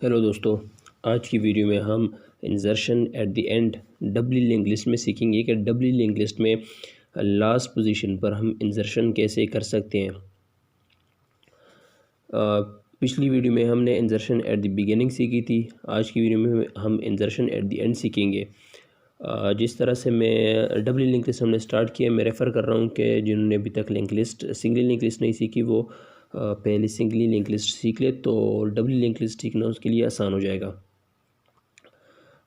Hello दोस्तों, आज की वीडियो में हम insertion at the end doubly linked list में सीखेंगे कि डबली लिंक लिस्ट में लास्ट पोजीशन पर हम इंसर्शन कैसे कर सकते हैं। पिछली वीडियो में हमने इंसर्शन एट द बिगिनिंग सीखी थी। आज की वीडियो में हम इंसर्शन एट द एंड सीखेंगे। जिस तरह से मैं डबली लिंक लिस्ट हमने स्टार्ट किया, मैं रेफ़र कर रहा हूँ कि जिन्होंने अभी तक link list singly link list नहीं सीखी वो पहले सिंगली लिंक लिस्ट सीख ले तो डबली लिंक लिस्ट सीखना उसके लिए आसान हो जाएगा।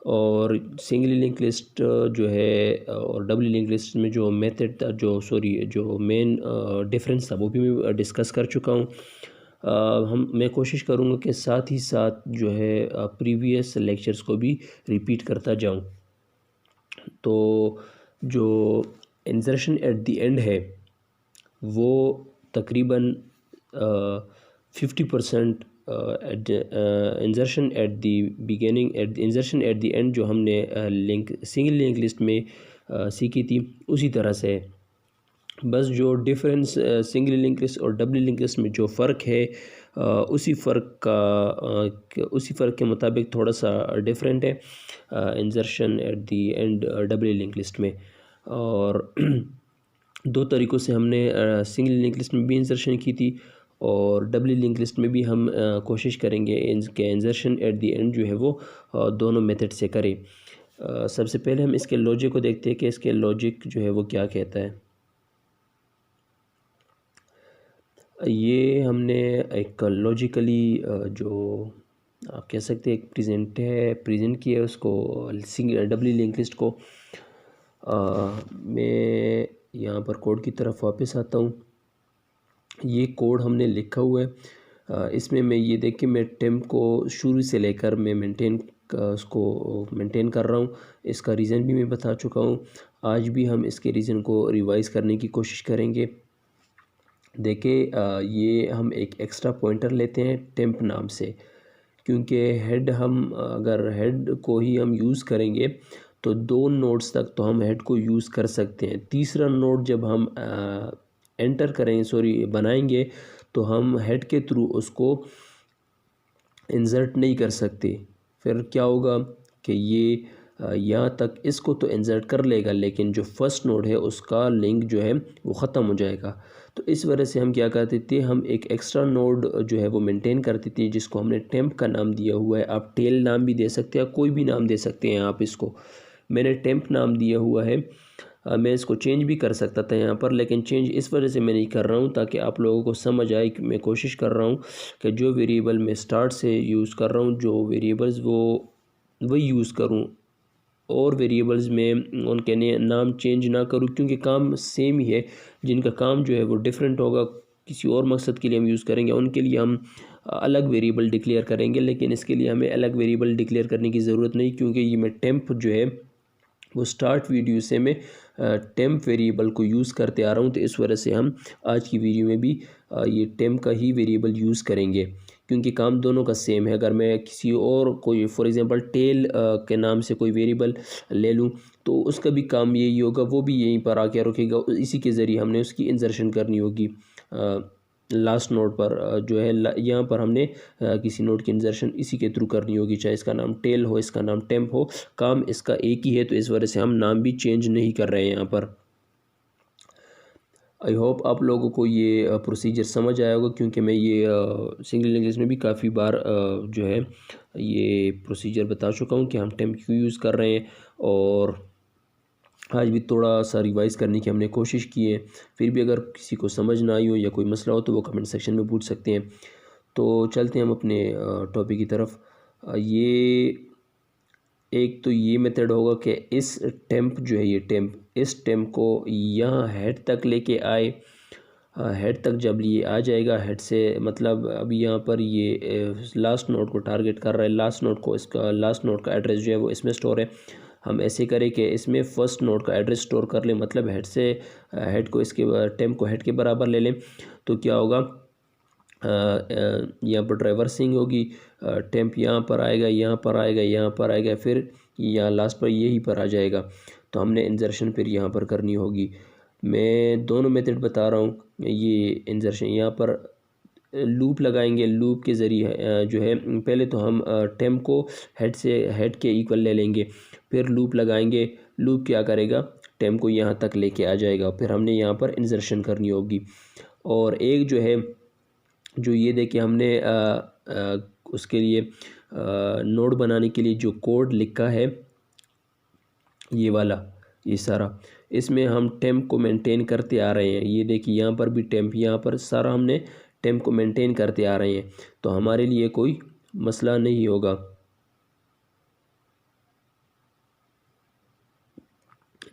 और सिंगली लिंक लिस्ट जो है और डबली लिंक लिस्ट में जो मेथड था जो मेन डिफरेंस था वो भी मैं डिस्कस कर चुका हूँ। मैं कोशिश करूँगा कि साथ ही साथ जो है प्रीवियस लेक्चर्स को भी रिपीट करता जाऊँ। तो जो इंसर्शन एट द एंड है वो तकरीबन 50% insertion at the beginning insertion at the and जो हमने लिंक सिंगल लिंक लिस्ट में सीखी थी उसी तरह से है। बस जो डिफरेंस सिंगल लिंक लिस्ट और डबल लिंक लिस्ट में जो फ़र्क है उसी फ़र्क के मुताबिक थोड़ा सा डिफरेंट है insertion at the and double link list में। और दो तरीक़ों से हमने सिंगल लिंक लिस्ट में भी इंसर्शन की थी और डबल लिंक लिस्ट में भी हम कोशिश करेंगे इनके इंसर्शन एट द एंड जो है वो दोनों मेथड से करें। सबसे पहले हम इसके लॉजिक को देखते हैं कि इसके लॉजिक जो है वो क्या कहता है। ये हमने एक लॉजिकली जो आप कह सकते हैं एक प्रेजेंट किया है उसको सिंगल डबली लिंक लिस्ट को। मैं यहाँ पर कोड की तरफ वापस आता हूँ। ये कोड हमने लिखा हुआ है। इसमें मैं ये देख के मैं टेम्प को शुरू से लेकर मैं उसको मेंटेन कर रहा हूँ। इसका रीज़न भी मैं बता चुका हूँ। आज भी हम इसके रीज़न को रिवाइज़ करने की कोशिश करेंगे। देखिए ये हम एक एक्स्ट्रा पॉइंटर लेते हैं टेम्प नाम से, क्योंकि अगर हेड को ही हम यूज़ करेंगे तो 2 नोड्स तक तो हम हेड को यूज़ कर सकते हैं। तीसरा नोड जब हम बनाएंगे तो हम हेड के थ्रू उसको इंसर्ट नहीं कर सकते। फिर क्या होगा कि ये यहाँ तक इसको तो इंसर्ट कर लेगा लेकिन जो फर्स्ट नोड है उसका लिंक जो है वो ख़त्म हो जाएगा। तो इस वजह से हम क्या करते थे, हम एक एक्स्ट्रा नोड जो है वो मेंटेन करते थे जिसको हमने टेम्प का नाम दिया हुआ है। आप टेल नाम भी दे सकते हैं, कोई भी नाम दे सकते हैं आप इसको। मैंने टेम्प नाम दिया हुआ है। मैं इसको चेंज भी कर सकता था यहाँ पर, लेकिन चेंज इस वजह से मैं नहीं कर रहा हूँ ताकि आप लोगों को समझ आए कि मैं कोशिश कर रहा हूँ कि जो वेरिएबल मैं स्टार्ट से यूज़ कर रहा हूँ जो वेरिएबल्स वो वही यूज़ करूँ और वेरिएबल्स में उनके नाम चेंज ना करूँ, क्योंकि काम सेम ही है। जिनका काम जो है वो डिफरेंट होगा, किसी और मकसद के लिए हम यूज़ करेंगे, उनके लिए हम अलग वेरिएबल डिक्लेयर करेंगे। लेकिन इसके लिए हमें अलग वेरिएबल डिक्लेयर करने की ज़रूरत नहीं, क्योंकि ये मैं टेम्प जो है वो स्टार्ट वीडियो से मैं टेम्प वेरिएबल को यूज़ करते आ रहा हूँ। तो इस वजह से हम आज की वीडियो में भी ये टेम्प का ही वेरिएबल यूज़ करेंगे, क्योंकि काम दोनों का सेम है। अगर मैं किसी और कोई फॉर एग्ज़ाम्पल टेल के नाम से कोई वेरिएबल ले लूँ तो उसका भी काम यही होगा, वो भी यहीं पर आके रुकेगा। इसी के ज़रिए हमने उसकी इंसर्शन करनी होगी लास्ट नोड पर जो है यहाँ पर हमने किसी नोड की इंसर्शन इसी के थ्रू करनी होगी, चाहे इसका नाम टेल हो इसका नाम टेम्प हो, काम इसका एक ही है। तो इस वजह से हम नाम भी चेंज नहीं कर रहे हैं यहाँ पर। आई होप आप लोगों को ये प्रोसीजर समझ आया होगा, क्योंकि मैं ये सिंगल लिंक लिस्ट में भी काफ़ी बार जो है ये प्रोसीजर बता चुका हूँ कि हम टेम्प क्यों यूज़ कर रहे हैं। और आज भी थोड़ा सा रिवाइज़ करने की हमने कोशिश की है। फिर भी अगर किसी को समझ ना आई हो या कोई मसला हो तो वो कमेंट सेक्शन में पूछ सकते हैं। तो चलते हैं हम अपने टॉपिक की तरफ। एक तो ये मेथड होगा कि इस टेम्प जो है ये टेम्प इस टेम्प को यहाँ हेड तक लेके आए। हेड तक जब ये आ जाएगा, हेड से मतलब अभी यहाँ पर ये लास्ट नोड को टारगेट कर रहा है। लास्ट नोड का एड्रेस जो है वो इसमें स्टोर है। हम ऐसे करें कि इसमें फ़र्स्ट नोड का एड्रेस स्टोर कर लें, मतलब हेड को इसके टेम्प को हेड के बराबर ले लें। तो क्या होगा, यहाँ पर रिवर्सिंग होगी। टेम्प यहाँ पर आएगा, यहाँ पर आएगा, यहाँ पर आएगा, फिर यहाँ लास्ट पर यही पर आ जाएगा। तो हमने इंसर्शन फिर यहाँ पर करनी होगी। मैं दोनों मेथड बता रहा हूँ। ये इंसर्शन यहाँ पर लूप लगाएंगे। लूप के ज़रिए जो है पहले तो हम टेम्प को हेड के इक्वल ले लेंगे, फिर लूप लगाएंगे। लूप क्या करेगा, टेम्प को यहाँ तक लेके आ जाएगा, फिर हमने यहाँ पर इंसर्शन करनी होगी। और एक जो है जो ये देखिए हमने उसके लिए नोड बनाने के लिए जो कोड लिखा है ये वाला, ये सारा, इसमें हम टेम्प को मेंटेन करते आ रहे हैं। ये देखिए यहाँ पर भी टेम्प, यहाँ पर सारा हमने टेम्प को मेंटेन करते आ रहे हैं, तो हमारे लिए कोई मसला नहीं होगा।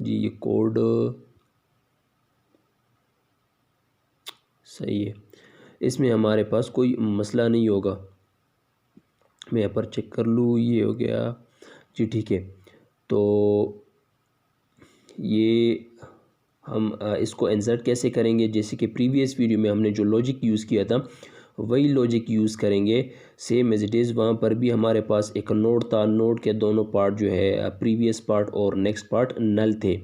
जी ये कोड सही है, इसमें हमारे पास कोई मसला नहीं होगा। मैं यहाँ पर चेक कर लूँ, ये हो गया जी, ठीक है। तो ये हम इसको इंसर्ट कैसे करेंगे, जैसे कि प्रीवियस वीडियो में हमने जो लॉजिक यूज़ किया था वही लॉजिक यूज़ करेंगे, सेम एज इट इज़। वहाँ पर भी हमारे पास एक नोड था, नोड के दोनों पार्ट जो है प्रीवियस पार्ट और नेक्स्ट पार्ट नल थे।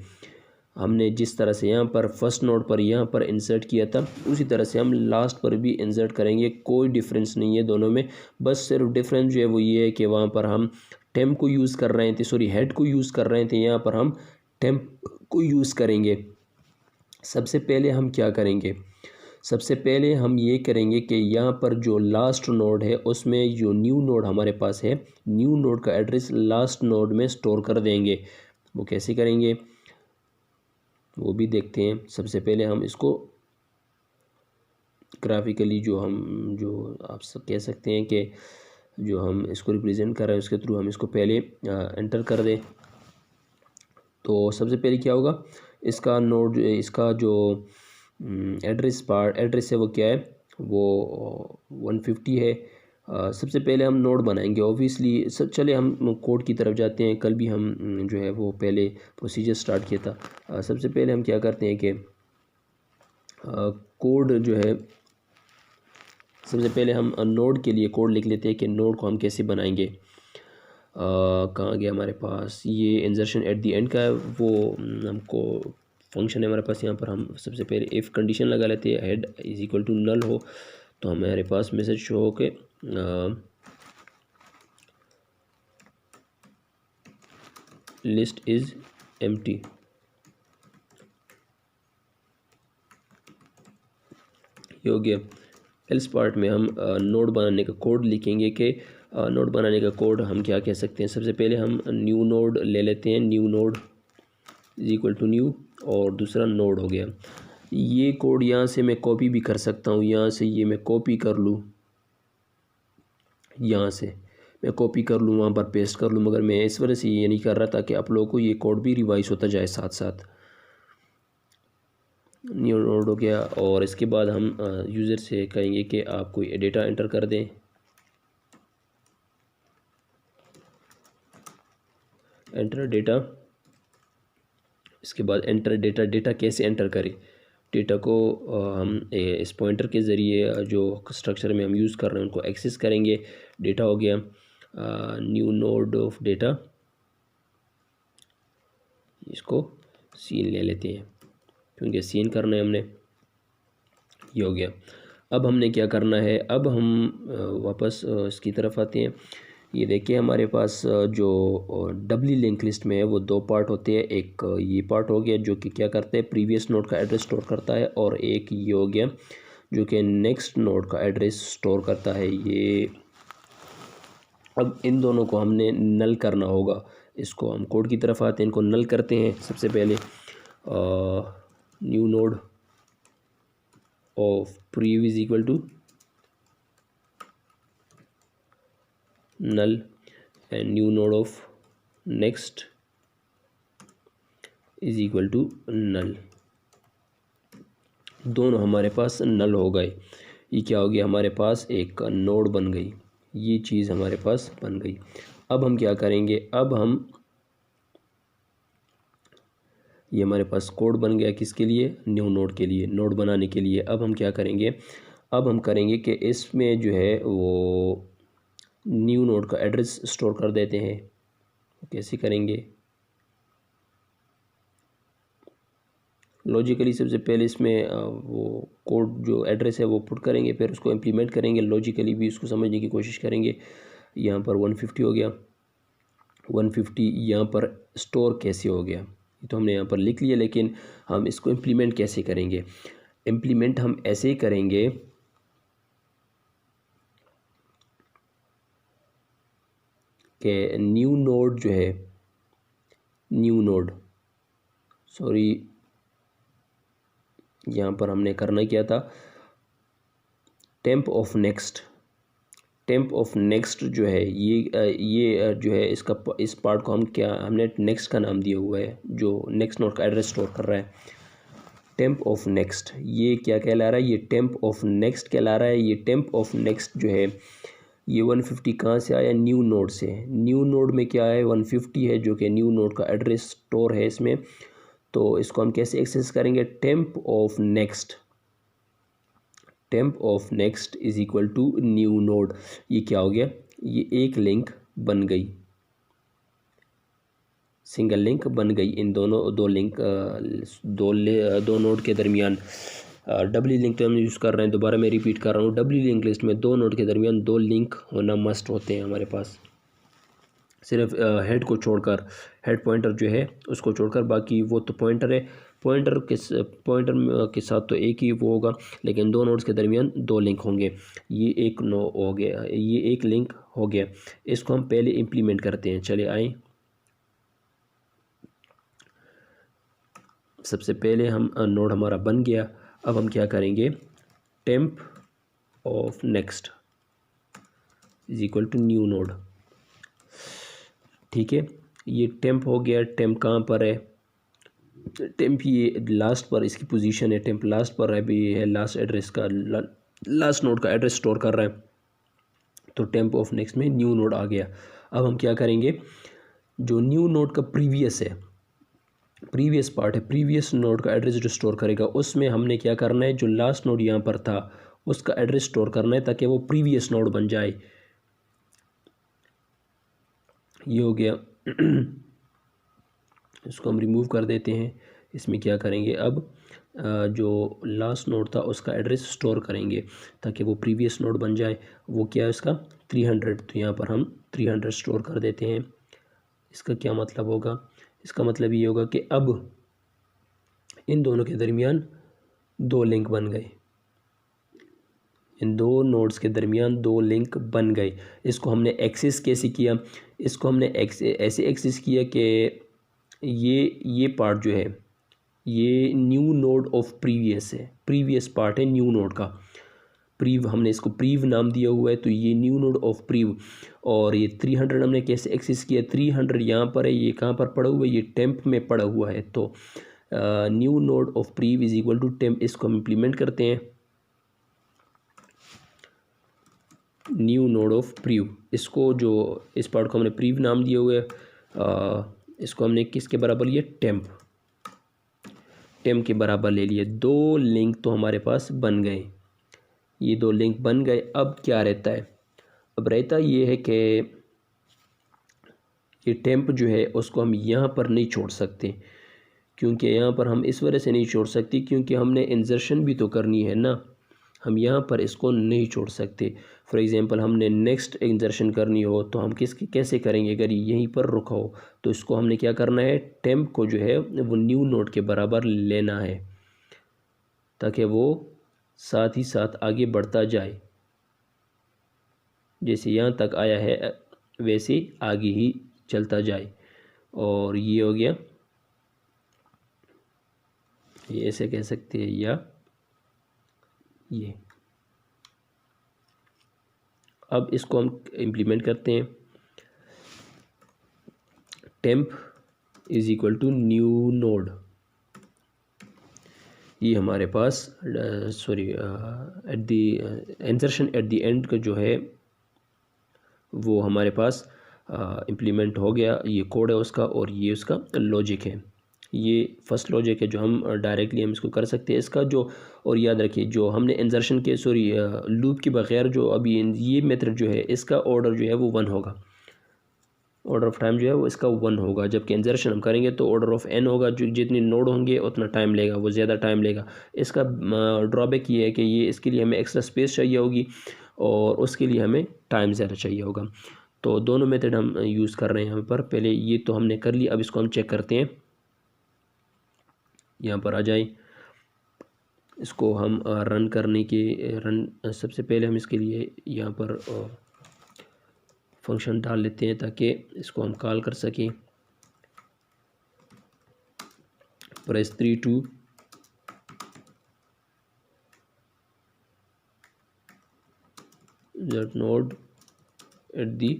हमने जिस तरह से यहाँ पर फर्स्ट नोड पर यहाँ पर इंसर्ट किया था उसी तरह से हम लास्ट पर भी इंसर्ट करेंगे। कोई डिफरेंस नहीं है दोनों में, बस सिर्फ डिफरेंस जो है वो ये है कि वहाँ पर हम टेम्प को यूज़ कर रहे थे, सॉरी हेड को यूज़ कर रहे थे, यहाँ पर हम टेम्प को यूज़ करेंगे। सबसे पहले हम क्या करेंगे, सबसे पहले हम ये करेंगे कि यहाँ पर जो लास्ट नोड है उसमें जो न्यू नोड हमारे पास है, न्यू नोड का एड्रेस लास्ट नोड में स्टोर कर देंगे। वो कैसे करेंगे वो भी देखते हैं। सबसे पहले हम इसको ग्राफिकली जो आप सब कह सकते हैं कि जो हम इसको रिप्रेजेंट कर रहे हैं उसके थ्रू हम इसको पहले एंटर कर दें। तो सबसे पहले क्या होगा, इसका नोड, इसका जो एड्रेस है वो क्या है, वो 150 है। सबसे पहले हम नोड बनाएंगे ऑब्वियसली। सब चले हम कोड की तरफ जाते हैं, कल भी हम जो है वो पहले प्रोसीजर स्टार्ट किया था। सबसे पहले हम क्या करते हैं कि कोड जो है, सबसे पहले हम नोड के लिए कोड लिख लेते हैं कि नोड को हम कैसे बनाएंगे। कहाँ गया हमारे पास, ये इंसर्शन एट द एंड का है, वो हमको फंक्शन है हमारे पास। यहाँ पर हम सबसे पहले इफ़ कंडीशन लगा लेते हैं, head is equal to null हो तो हमारे पास मैसेज शो हो के लिस्ट इज़ एम्प्टी। ये हो गया। एल्स पार्ट में हम नोड बनाने का कोड लिखेंगे कि नोड बनाने का कोड हम क्या कह सकते हैं। सबसे पहले हम न्यू नोड ले लेते हैं, new node is equal to new, और दूसरा नोड हो गया। ये कोड यहाँ से मैं कॉपी भी कर सकता हूँ, यहाँ से ये मैं कॉपी कर लूँ, यहाँ से मैं कॉपी कर लूँ, वहाँ पर पेस्ट कर लूँ, मगर मैं इस वजह से ये नहीं कर रहा ताकि आप लोगों को ये कोड भी रिवाइज होता जाए साथ साथ। न्यू नोड हो गया, और इसके बाद हम यूज़र से कहेंगे कि आप कोई डेटा एंटर कर दें। एंटर डेटा, इसके बाद एंटर डेटा। डेटा कैसे एंटर करें, डेटा को हम इस पॉइंटर के ज़रिए जो स्ट्रक्चर में हम यूज़ कर रहे हैं उनको एक्सेस करेंगे। डेटा हो गया, न्यू नोड ऑफ डेटा, इसको सीन ले लेते हैं क्योंकि सीन करना है हमने। ये हो गया। अब हमने क्या करना है, अब हम वापस इसकी तरफ आते हैं। ये देखिए हमारे पास जो डबली लिंक लिस्ट में है वो दो पार्ट होते हैं। एक ये पार्ट हो गया जो कि क्या करते हैं, प्रीवियस नोड का एड्रेस स्टोर करता है, और एक ये हो गया जो कि नेक्स्ट नोड का एड्रेस स्टोर करता है। ये अब इन दोनों को हमने नल करना होगा। इसको हम कोड की तरफ आते हैं, इनको नल करते हैं। सबसे पहले new node of prev is equal to null and new node of next is equal to null। दोनों हमारे पास नल हो गए। ये क्या हो गया, हमारे पास एक नोड बन गई, ये चीज़ हमारे पास बन गई। अब हम क्या करेंगे, अब हम ये हमारे पास कोड बन गया किसके लिए, न्यू नोड के लिए, नोड बनाने के लिए। अब हम क्या करेंगे, अब हम करेंगे कि इसमें जो है वो न्यू नोड का एड्रेस स्टोर कर देते हैं। कैसे करेंगे, लॉजिकली सबसे पहले इसमें वो कोड जो एड्रेस है वो पुट करेंगे, फिर उसको इम्प्लीमेंट करेंगे, लॉजिकली भी उसको समझने की कोशिश करेंगे। यहाँ पर 150 हो गया, 150 यहाँ पर स्टोर कैसे हो गया ये तो हमने यहाँ पर लिख लिया, लेकिन हम इसको इम्प्लीमेंट कैसे करेंगे? इम्प्लीमेंट हम ऐसे ही करेंगे कि न्यू नोड जो है, न्यू नोड, सॉरी यहाँ पर हमने करना क्या था, temp of next, temp of next जो है ये जो है इसका इस पार्ट को हम क्या, हमने नेक्स्ट का नाम दिया हुआ है, जो नेक्स्ट नोड का एड्रेस स्टोर कर रहा है। टेम्प ऑफ नेक्स्ट ये क्या कहला रहा है, ये टेम्प ऑफ नेक्स्ट कहला रहा है। ये टेम्प ऑफ नेक्स्ट जो है ये 150 कहाँ से आया, न्यू नोड से। न्यू नोड में क्या है, 150 है जो कि न्यू नोड का एड्रेस स्टोर है इसमें। तो इसको हम कैसे एक्सेस करेंगे, temp of next, temp of next is equal to new node. ये क्या हो गया, ये एक लिंक बन गई, सिंगल लिंक बन गई। इन दोनों दो लिंक दो नोड के दरमियान डबली लिंक हम यूज़ कर रहे हैं। दोबारा मैं रिपीट कर रहा हूँ, डबली लिंक लिस्ट में दो नोड के दरमियान दो लिंक होना मस्ट होते हैं हमारे पास। सिर्फ हेड को छोड़कर, हेड पॉइंटर जो है उसको छोड़कर, बाकी वो तो पॉइंटर है, पॉइंटर के साथ तो एक ही वो होगा, लेकिन दो नोड्स के दरमियान दो लिंक होंगे। ये एक नो हो गया, ये एक लिंक हो गया। इसको हम पहले इम्प्लीमेंट करते हैं, चले आए। सबसे पहले हम नोड हमारा बन गया। अब हम क्या करेंगे, temp of next is equal to new node. ठीक है, ये टेम्प हो गया। टेम्प कहाँ पर है, टेम्प ये लास्ट पर इसकी पोजीशन है, टेम्प लास्ट पर है, अभी ये है लास्ट एड्रेस का, लास्ट नोड का एड्रेस स्टोर कर रहा है। तो टेम्प ऑफ नेक्स्ट में न्यू नोड आ गया। अब हम क्या करेंगे, जो न्यू नोड का प्रीवियस है, प्रीवियस पार्ट है, प्रीवियस नोड का एड्रेस जो स्टोर करेगा, उसमें हमने क्या करना है, जो लास्ट नोड यहाँ पर था उसका एड्रेस स्टोर करना है ताकि वो प्रीवियस नोड बन जाए। ये हो गया। इसको हम रिमूव कर देते हैं। इसमें क्या करेंगे, अब जो लास्ट नोड था उसका एड्रेस स्टोर करेंगे ताकि वो प्रीवियस नोड बन जाए। वो क्या है इसका 300, तो यहाँ पर हम 300 स्टोर कर देते हैं। इसका क्या मतलब होगा, इसका मतलब ये होगा कि अब इन दोनों के दरमियान दो लिंक बन गए, इन दो नोड्स के दरमियान दो लिंक बन गए। इसको हमने एक्सेस कैसे किया, इसको हमने ऐसे एक्सेस किया कि ये पार्ट जो है ये न्यू नोड ऑफ प्रीवियस है, प्रीवियस पार्ट है न्यू नोड का। प्रीव हमने इसको प्रीव नाम दिया हुआ है, तो ये न्यू नोड ऑफ प्रीव। और ये 300 हमने कैसे एक्सेस किया, 300 यहाँ पर है, ये कहाँ पर पड़ा हुआ है, ये टेम्प में पड़ा हुआ है। तो new node of prev is equal to temp. इसको हम इम्प्लीमेंट करते हैं, न्यू नोड ऑफ प्रीव। इसको जो इस पार्ट को हमने प्रीव नाम दिया हुआ है, इसको हमने किसके बराबर लिया, टेम्प, टेम्प के बराबर ले लिए। दो लिंक तो हमारे पास बन गए, ये दो लिंक बन गए। अब क्या रहता है, अब रहता ये है कि ये टेम्प जो है उसको हम यहाँ पर नहीं छोड़ सकते, क्योंकि यहाँ पर हम इस वजह से नहीं छोड़ सकते क्योंकि हमने इंसर्शन भी तो करनी है ना, हम यहाँ पर इसको नहीं छोड़ सकते। फॉर एग्ज़ाम्पल हमने नेक्स्ट इंसर्शन करनी हो तो हम कैसे करेंगे, अगर यहीं पर रुका हो तो इसको हमने क्या करना है, टेम्प को जो है वो न्यू नोड के बराबर लेना है ताकि वो साथ ही साथ आगे बढ़ता जाए। जैसे यहाँ तक आया है वैसे आगे ही चलता जाए। और ये हो गया, ये ऐसे कह सकते हैं, या ये। अब इसको हम इम्प्लीमेंट करते हैं, temp is equal to new node. ये हमारे पास sorry at the insertion at the end का जो है वो हमारे पास इम्प्लीमेंट हो गया। ये कोड है उसका और ये उसका लॉजिक है। ये फर्स्ट लॉजिक है जो हम डायरेक्टली हम इसको कर सकते हैं इसका जो। और याद रखिए जो हमने इंसर्शन के लूप के बगैर जो अभी ये मेथड जो है इसका ऑर्डर जो है वो 1 होगा। ऑर्डर ऑफ टाइम जो है वो इसका 1 होगा, जबकि इंजर्शन हम करेंगे तो ऑर्डर ऑफ n होगा, जो जितने नोड होंगे उतना टाइम लेगा, वो ज़्यादा टाइम लेगा। इसका ड्रॉबैक ये है कि ये इसके लिए हमें एक्स्ट्रा स्पेस चाहिए होगी और उसके लिए हमें टाइम ज़्यादा चाहिए होगा। तो दोनों मेथड हम यूज़ कर रहे हैं यहाँ पर। पहले ये तो हमने कर लिया, अब इसको हम चेक करते हैं। यहाँ पर आ जाए, इसको हम रन करने के सबसे पहले हम इसके लिए यहाँ पर फंक्शन डाल लेते हैं ताकि इसको हम कॉल कर सकें। Press 3 to that node at the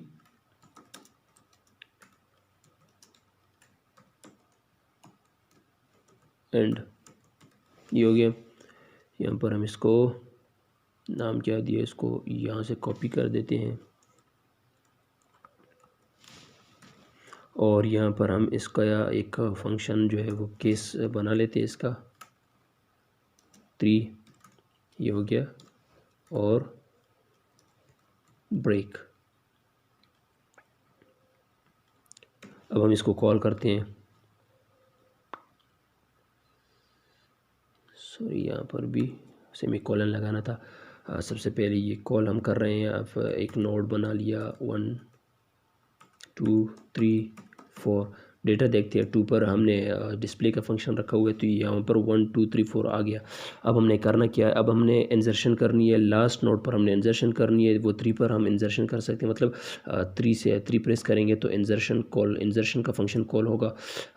end। ये हो गया। यहाँ पर हम इसको नाम क्या दिया, इसको यहाँ से कॉपी कर देते हैं और यहाँ पर हम इसका एक फंक्शन जो है वो केस बना लेते हैं इसका 3, ये हो गया, और ब्रेक। अब हम इसको कॉल करते हैं। सॉरी, यहाँ पर भी सेमीकोलन लगाना था। सबसे पहले ये कॉल हम कर रहे हैं। अब एक नोड बना लिया 1 2 3 4। डेटा देखते हैं 2 पर हमने डिस्प्ले का फंक्शन रखा हुआ है, तो यहाँ पर 1 2 3 4 आ गया। अब हमने करना क्या है, अब हमने इंजर्शन करनी है। लास्ट नोड पर हमने इंजर्शन करनी है, वो 3 पर हम इंजर्शन कर सकते हैं। मतलब 3 से 3 प्रेस करेंगे तो इंजर्शन का फंक्शन कॉल होगा।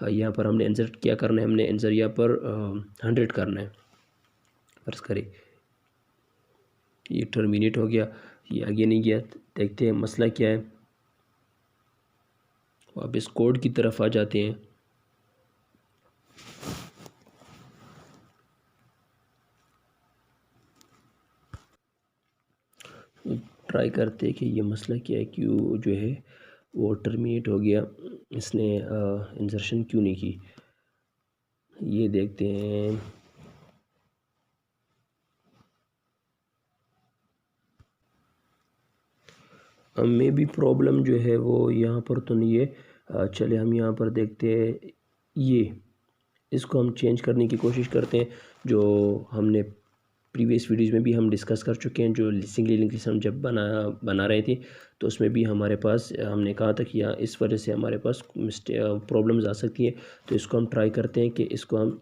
यहाँ पर हमने इंजर्ट क्या करना है, हमने इंजर यहाँ पर 100 करना है। फर्ज करें ये टर्मिनेट हो गया, ये आगे नहीं गया। देखते हैं मसला क्या है। वापस कोड की तरफ आ जाते हैं। ट्राई करते हैं कि ये मसला क्या है, क्यों जो है वो टर्मिनेट हो गया, इसने इंजर्शन क्यों नहीं की। ये देखते हैं। मे भी प्रॉब्लम जो है वो यहाँ पर तो नहीं है। चले हम यहाँ पर देखते हैं, ये इसको हम चेंज करने की कोशिश करते हैं। जो हमने प्रीवियस वीडियोज़ में भी हम डिस्कस कर चुके हैं, जो सिंगली लिंक लिस्ट हम जब बना रहे थे तो उसमें भी हमारे पास हमने कहा था कि यहाँ इस वजह से हमारे पास प्रॉब्लम्स आ सकती हैं। तो इसको हम ट्राई करते हैं कि इसको हम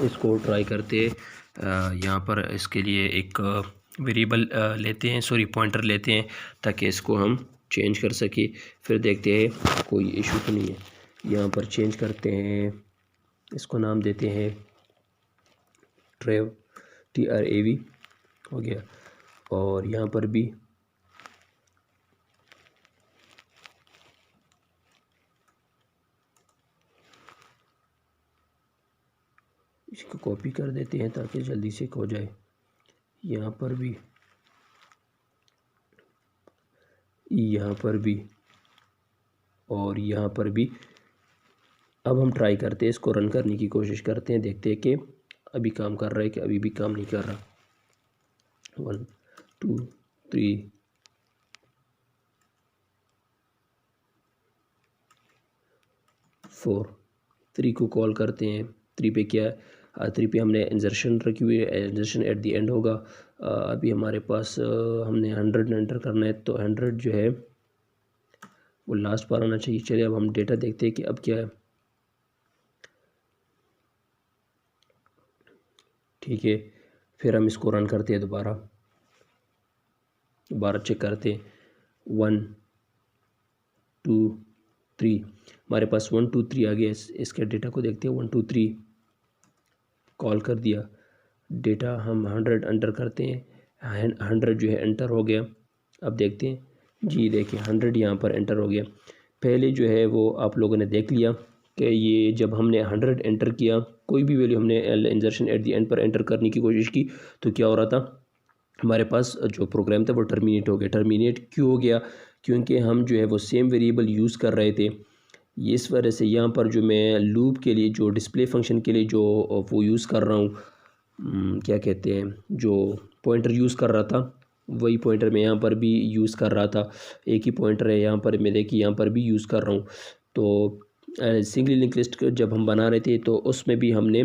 इसको ट्राई करते यहाँ पर इसके लिए एक वेरिएबल लेते हैं, पॉइंटर लेते हैं ताकि इसको हम चेंज कर सके। फिर देखते हैं कोई इशू तो नहीं है। यहाँ पर चेंज करते हैं, इसको नाम देते हैं TRAV हो गया। और यहाँ पर भी इसको कॉपी कर देते हैं ताकि जल्दी से हो जाए। यहाँ पर भी, यहाँ पर भी और यहाँ पर भी। अब हम ट्राई करते हैं, इसको रन करने की कोशिश करते हैं, देखते हैं कि अभी काम कर रहा है कि अभी भी काम नहीं कर रहा। 1 2 3 4 3 को कॉल करते हैं। 3 पे क्या है, 3 पे हमने इंजर्शन रखी हुई है, इंजर्शन एट द एंड होगा। अभी हमारे पास हमने 100 एंटर करना है, तो 100 जो है वो लास्ट पर आना चाहिए। चलिए अब हम डेटा देखते हैं कि अब क्या है। ठीक है, फिर हम इसको रन करते हैं, दोबारा चेक करते हैं। 1 2 3 हमारे पास 1 2 3 आ गया। इसके डेटा को देखते हैं। 1 2 3 कॉल कर दिया, डेटा हम 100 एंटर करते हैं। 100 जो है एंटर हो गया। अब देखते हैं, जी देखिए 100 यहाँ पर एंटर हो गया। पहले जो है वो आप लोगों ने देख लिया कि ये जब हमने 100 एंटर किया, कोई भी वैल्यू हमने इंजर्शन एट द एंड पर एंटर करने की कोशिश की, तो क्या हो रहा था, हमारे पास जो प्रोग्राम था वो टर्मिनेट हो गया। टर्मिनेट क्यों हो गया, क्योंकि हम जो है वो सेम वेरिएबल यूज़ कर रहे थे। ये इस वजह से यहाँ पर जो मैं लूप के लिए, जो डिस्प्ले फंक्शन के लिए जो वो यूज़ कर रहा हूँ, क्या कहते हैं, जो पॉइंटर यूज़ कर रहा था वही पॉइंटर मैं यहाँ पर भी यूज़ कर रहा था। एक ही पॉइंटर है यहाँ पर, मैं देखिए यहाँ पर भी यूज़ कर रहा हूँ। तो सिंगली लिंक लिस्ट जब हम बना रहे थे तो उसमें भी हमने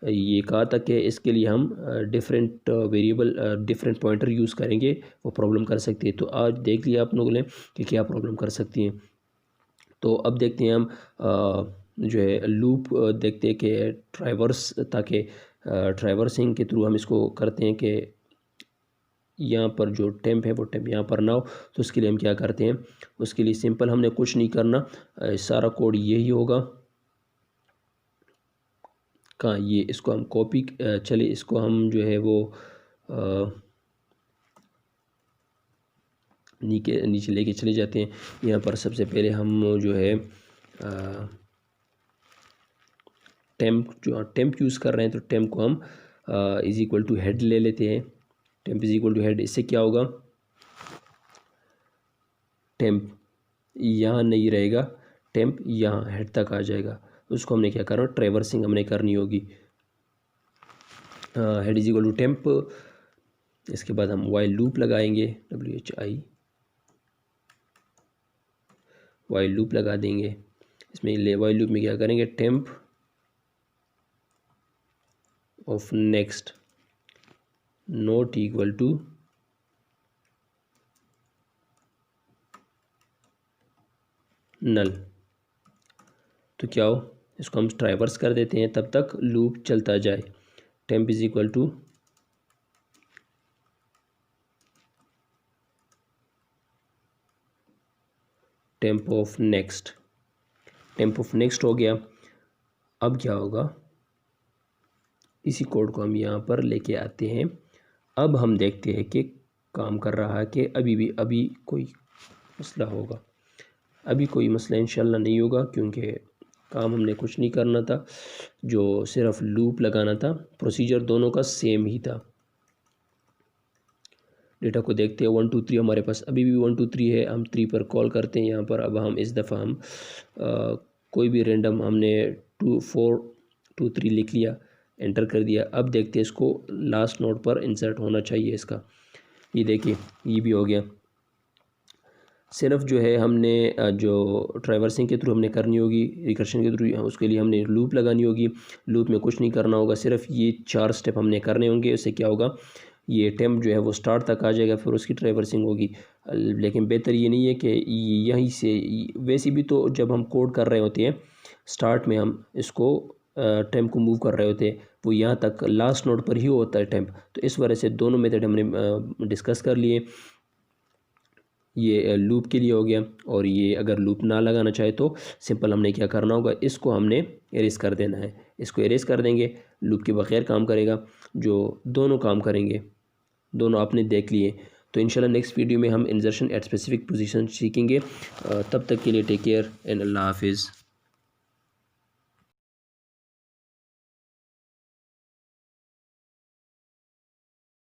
ये कहा था कि इसके लिए हम different variable different pointer use करेंगे, वो प्रॉब्लम कर सकती है। तो आज देख लिया आप लोगों ने कि क्या प्रॉब्लम कर सकती हैं। तो अब देखते हैं हम जो है लूप देखते हैं कि ट्राइवर्स, ताकि ट्राइवर्सिंग के थ्रू हम इसको करते हैं कि यहाँ पर जो टेम्प है वो टेम्प यहाँ पर ना हो। तो उसके लिए हम क्या करते हैं, उसके लिए सिंपल हमने कुछ नहीं करना, सारा कोड यही होगा। कहाँ ये, इसको हम कॉपी, चले इसको हम जो है वो नीचे नीचे लेके चले जाते हैं। यहाँ पर सबसे पहले हम जो है टेम्प, जो टेम्प यूज़ कर रहे हैं तो टेम्प को हम इज इक्वल टू हेड ले लेते हैं। Temp is equal to head, इससे क्या होगा, टेम्प यहाँ नहीं रहेगा, टेम्प यहाँ हेड तक आ जाएगा। उसको हमने क्या करना, ट्रैवर्सिंग हमने करनी होगी। Head is equal to temp, इसके बाद हम वाइल लूप लगाएंगे, वाइल लूप लगा देंगे। इसमें वाइल लूप में क्या करेंगे, temp of next not equal to null. तो क्या हो, इसको हम ट्राइवर्स कर देते हैं, तब तक लूप चलता जाए। Temp is equal to temp of next, temp of next हो गया। अब क्या होगा, इसी कोड को हम यहाँ पर लेके आते हैं। अब हम देखते हैं कि काम कर रहा है कि अभी कोई मसला होगा। अभी कोई मसला इंशाल्लाह नहीं होगा, क्योंकि काम हमने कुछ नहीं करना था, जो सिर्फ लूप लगाना था। प्रोसीजर दोनों का सेम ही था। डेटा को देखते हैं, 1 2 3 हमारे पास अभी भी 1 2 3 है, हम 3 पर कॉल करते हैं यहाँ पर। अब हम इस दफ़ा हम कोई भी रैंडम हमने 2 4 2 3 लिख लिया, एंटर कर दिया। अब देखते हैं इसको लास्ट नोड पर इंसर्ट होना चाहिए इसका। ये देखिए ये भी हो गया। सिर्फ जो है हमने जो ट्रैवर्सिंग के थ्रू हमने करनी होगी, रिकर्शन के थ्रू, उसके लिए हमने लूप लगानी होगी। लूप में कुछ नहीं करना होगा, सिर्फ ये 4 स्टेप हमने करने होंगे। उससे क्या होगा, ये टेम्प जो है वो स्टार्ट तक आ जाएगा, फिर उसकी ट्रैवर्सिंग होगी। लेकिन बेहतर ये नहीं है कि यहीं से, वैसे भी तो जब हम कोड कर रहे होते हैं स्टार्ट में, हम इसको टेम्प को मूव कर रहे होते हैं, वो यहाँ तक लास्ट नोड पर ही होता है टेम्प। तो इस वजह से दोनों मेथड हमने डिस्कस कर लिए। ये लूप के लिए हो गया। और ये अगर लूप ना लगाना चाहे तो सिंपल हमने क्या करना होगा, इसको हमने एरेज कर देना है। इसको एरेज कर देंगे, लूप के बगैर काम करेगा। जो दोनों काम करेंगे, दोनों आपने देख लिए। तो इंशाल्लाह नेक्स्ट वीडियो में हम इंसर्शन एट स्पेसिफिक पोजीशन सीखेंगे। तब तक के लिए टेक केयर एंड अल्लाह हाफिज़।